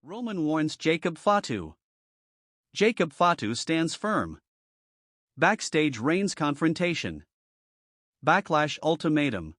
Roman warns Jacob Fatu. Jacob Fatu stands firm. Backstage Reigns confrontation. Backlash ultimatum.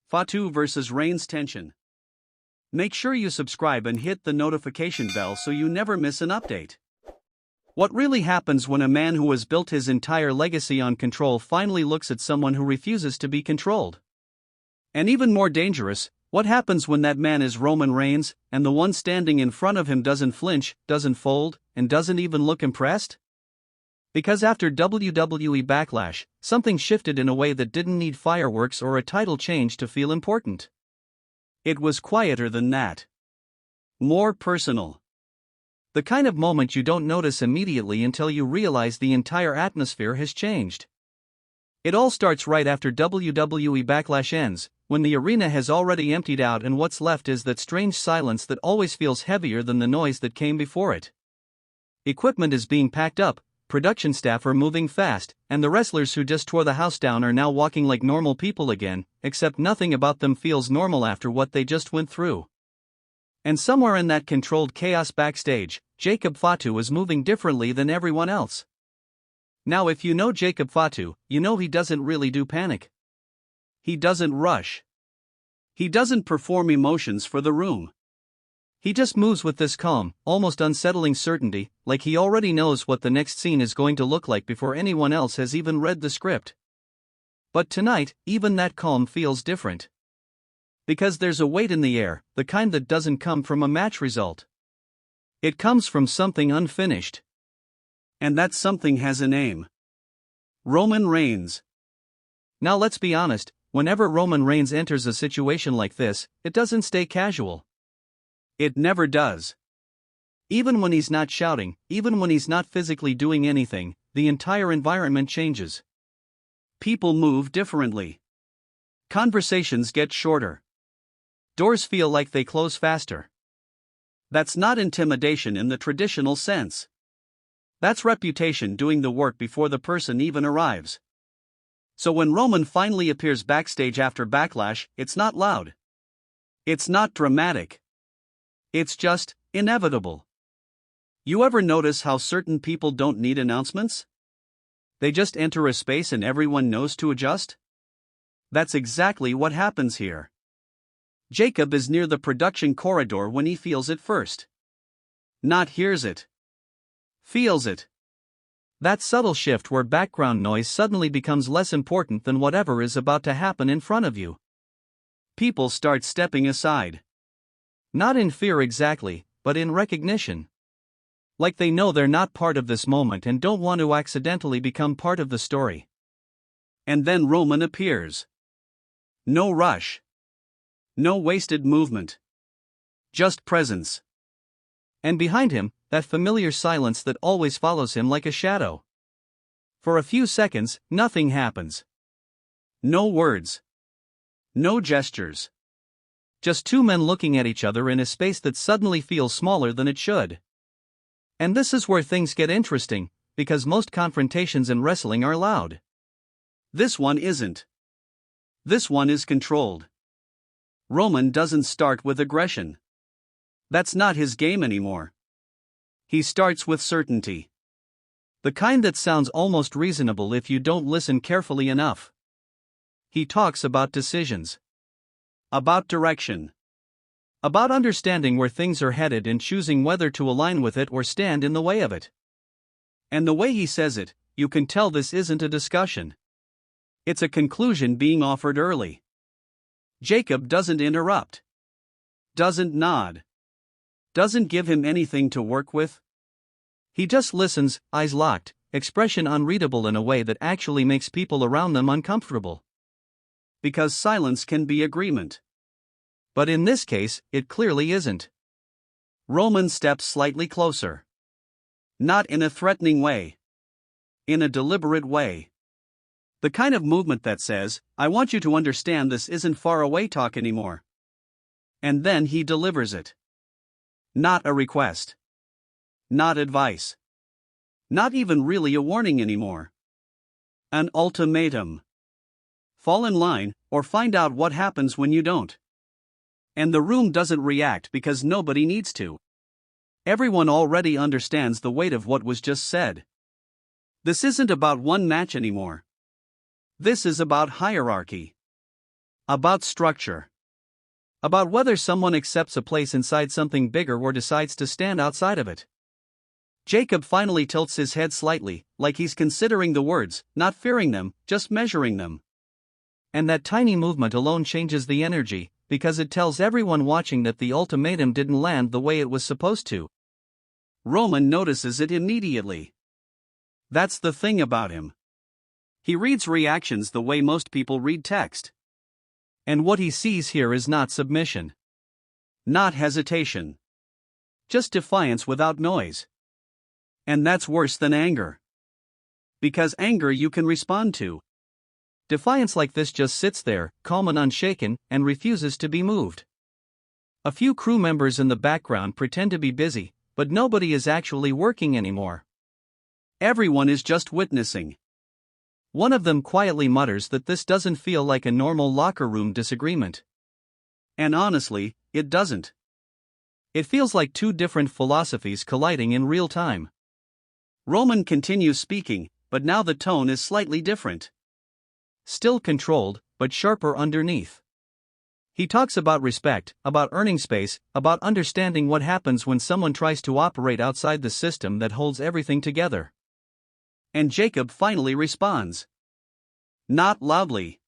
Fatu vs Reigns tension. Make sure you subscribe and hit the notification bell so you never miss an update. What really happens when a man who has built his entire legacy on control finally looks at someone who refuses to be controlled? And even more dangerous, what happens when that man is Roman Reigns, and the one standing in front of him doesn't flinch, doesn't fold, and doesn't even look impressed? Because after WWE Backlash, something shifted in a way that didn't need fireworks or a title change to feel important. It was quieter than that. More personal. The kind of moment you don't notice immediately until you realize the entire atmosphere has changed. It all starts right after WWE Backlash ends, when the arena has already emptied out and what's left is that strange silence that always feels heavier than the noise that came before it. Equipment is being packed up, production staff are moving fast, and the wrestlers who just tore the house down are now walking like normal people again, except nothing about them feels normal after what they just went through. And somewhere in that controlled chaos backstage, Jacob Fatu is moving differently than everyone else. Now if you know Jacob Fatu, you know he doesn't really do panic. He doesn't rush. He doesn't perform emotions for the room. He just moves with this calm, almost unsettling certainty, like he already knows what the next scene is going to look like before anyone else has even read the script. But tonight, even that calm feels different. Because there's a weight in the air, the kind that doesn't come from a match result. It comes from something unfinished. And that something has a name. Roman Reigns. Now let's be honest, whenever Roman Reigns enters a situation like this, it doesn't stay casual. It never does. Even when he's not shouting, even when he's not physically doing anything, the entire environment changes. People move differently. Conversations get shorter. Doors feel like they close faster. That's not intimidation in the traditional sense. That's reputation doing the work before the person even arrives. So when Roman finally appears backstage after Backlash, it's not loud. It's not dramatic. It's just inevitable. You ever notice how certain people don't need announcements? They just enter a space and everyone knows to adjust? That's exactly what happens here. Jacob is near the production corridor when he feels it first. Not hears it. Feels it. That subtle shift where background noise suddenly becomes less important than whatever is about to happen in front of you. People start stepping aside. Not in fear exactly, but in recognition. Like they know they're not part of this moment and don't want to accidentally become part of the story. And then Roman appears. No rush. No wasted movement. Just presence. And behind him, that familiar silence that always follows him like a shadow. For a few seconds, nothing happens. No words. No gestures. Just two men looking at each other in a space that suddenly feels smaller than it should. And this is where things get interesting, because most confrontations in wrestling are loud. This one isn't. This one is controlled. Roman doesn't start with aggression. That's not his game anymore. He starts with certainty. The kind that sounds almost reasonable if you don't listen carefully enough. He talks about decisions. About direction. About understanding where things are headed and choosing whether to align with it or stand in the way of it. And the way he says it, you can tell this isn't a discussion. It's a conclusion being offered early. Jacob doesn't interrupt. Doesn't nod. Doesn't give him anything to work with. He just listens, eyes locked, expression unreadable in a way that actually makes people around them uncomfortable. Because silence can be agreement. But in this case, it clearly isn't. Roman steps slightly closer. Not in a threatening way. In a deliberate way. The kind of movement that says, I want you to understand this isn't far away talk anymore. And then he delivers it. Not a request. Not advice. Not even really a warning anymore. An ultimatum. Fall in line, or find out what happens when you don't. And the room doesn't react because nobody needs to. Everyone already understands the weight of what was just said. This isn't about one match anymore. This is about hierarchy. About structure. About whether someone accepts a place inside something bigger or decides to stand outside of it. Jacob finally tilts his head slightly, like he's considering the words, not fearing them, just measuring them. And that tiny movement alone changes the energy, because it tells everyone watching that the ultimatum didn't land the way it was supposed to. Roman notices it immediately. That's the thing about him. He reads reactions the way most people read text. And what he sees here is not submission. Not hesitation. Just defiance without noise. And that's worse than anger. Because anger you can respond to. Defiance like this just sits there, calm and unshaken, and refuses to be moved. A few crew members in the background pretend to be busy, but nobody is actually working anymore. Everyone is just witnessing. One of them quietly mutters that this doesn't feel like a normal locker room disagreement. And honestly, it doesn't. It feels like two different philosophies colliding in real time. Roman continues speaking, but now the tone is slightly different. Still controlled, but sharper underneath. He talks about respect, about earning space, about understanding what happens when someone tries to operate outside the system that holds everything together. And Jacob finally responds. Not loudly.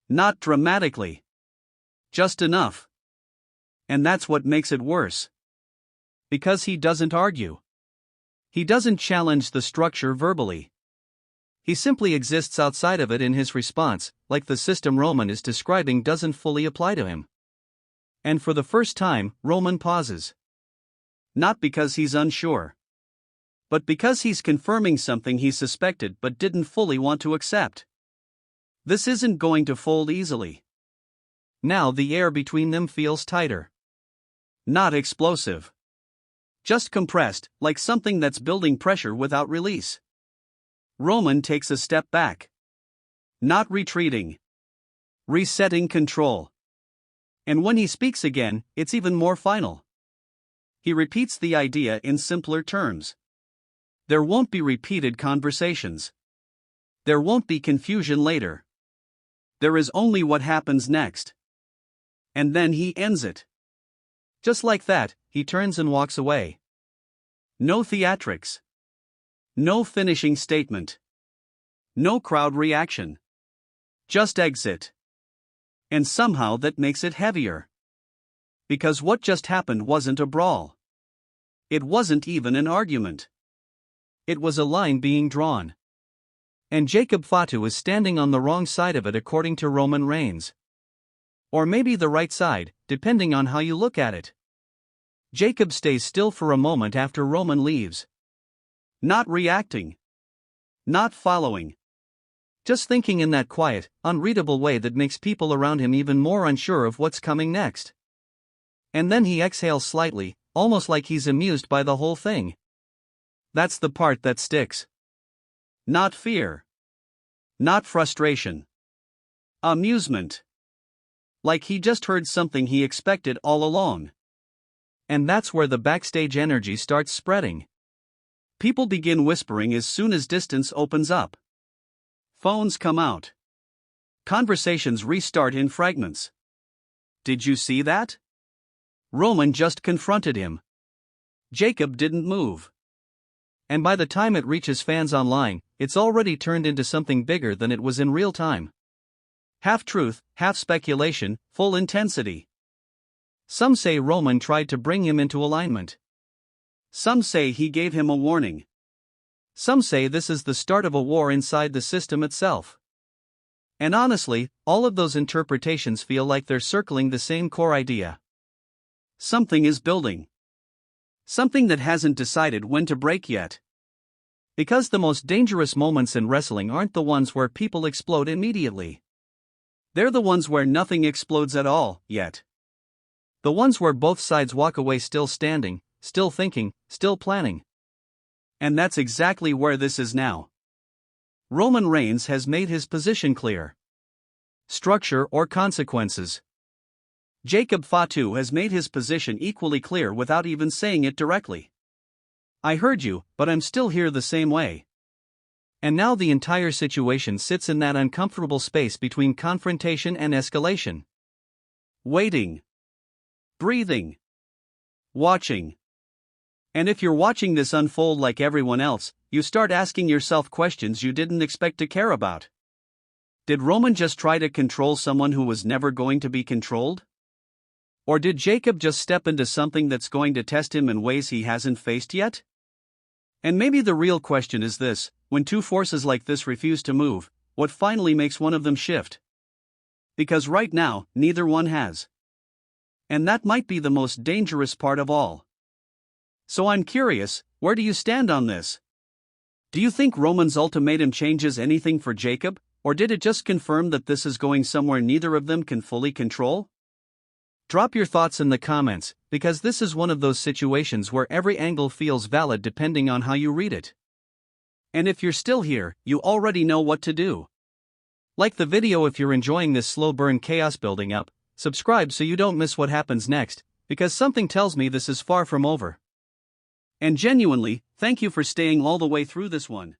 Not dramatically. Just enough. And that's what makes it worse. Because he doesn't argue. He doesn't challenge the structure verbally. He simply exists outside of it in his response, like the system Roman is describing doesn't fully apply to him. And for the first time, Roman pauses. Not because he's unsure. But because he's confirming something he suspected but didn't fully want to accept. This isn't going to fold easily. Now the air between them feels tighter. Not explosive. Just compressed, like something that's building pressure without release. Roman takes a step back. Not retreating. Resetting control. And when he speaks again, it's even more final. He repeats the idea in simpler terms. There won't be repeated conversations. There won't be confusion later. There is only what happens next. And then he ends it. Just like that, he turns and walks away. No theatrics. No finishing statement. No crowd reaction. Just exit. And somehow that makes it heavier. Because what just happened wasn't a brawl. It wasn't even an argument. It was a line being drawn. And Jacob Fatu is standing on the wrong side of it according to Roman Reigns. Or maybe the right side, depending on how you look at it. Jacob stays still for a moment after Roman leaves. Not reacting. Not following. Just thinking in that quiet, unreadable way that makes people around him even more unsure of what's coming next. And then he exhales slightly, almost like he's amused by the whole thing. That's the part that sticks. Not fear. Not frustration. Amusement. Like he just heard something he expected all along. And that's where the backstage energy starts spreading. People begin whispering as soon as distance opens up. Phones come out. Conversations restart in fragments. Did you see that? Roman just confronted him. Jacob didn't move. And by the time it reaches fans online, it's already turned into something bigger than it was in real time. Half truth, half speculation, full intensity. Some say Roman tried to bring him into alignment. Some say he gave him a warning. Some say this is the start of a war inside the system itself. And honestly, all of those interpretations feel like they're circling the same core idea. Something is building. Something that hasn't decided when to break yet. Because the most dangerous moments in wrestling aren't the ones where people explode immediately. They're the ones where nothing explodes at all, yet. The ones where both sides walk away still standing, still thinking, still planning. And that's exactly where this is now. Roman Reigns has made his position clear. Structure or consequences. Jacob Fatu has made his position equally clear without even saying it directly. I heard you, but I'm still here the same way. And now the entire situation sits in that uncomfortable space between confrontation and escalation. Waiting. Breathing. Watching. And if you're watching this unfold like everyone else, you start asking yourself questions you didn't expect to care about. Did Roman just try to control someone who was never going to be controlled? Or did Jacob just step into something that's going to test him in ways he hasn't faced yet? And maybe the real question is this: when two forces like this refuse to move, what finally makes one of them shift? Because right now, neither one has. And that might be the most dangerous part of all. So I'm curious, where do you stand on this? Do you think Roman's ultimatum changes anything for Jacob, or did it just confirm that this is going somewhere neither of them can fully control? Drop your thoughts in the comments, because this is one of those situations where every angle feels valid depending on how you read it. And if you're still here, you already know what to do. Like the video if you're enjoying this slow burn chaos building up, subscribe so you don't miss what happens next, because something tells me this is far from over. And genuinely, thank you for staying all the way through this one.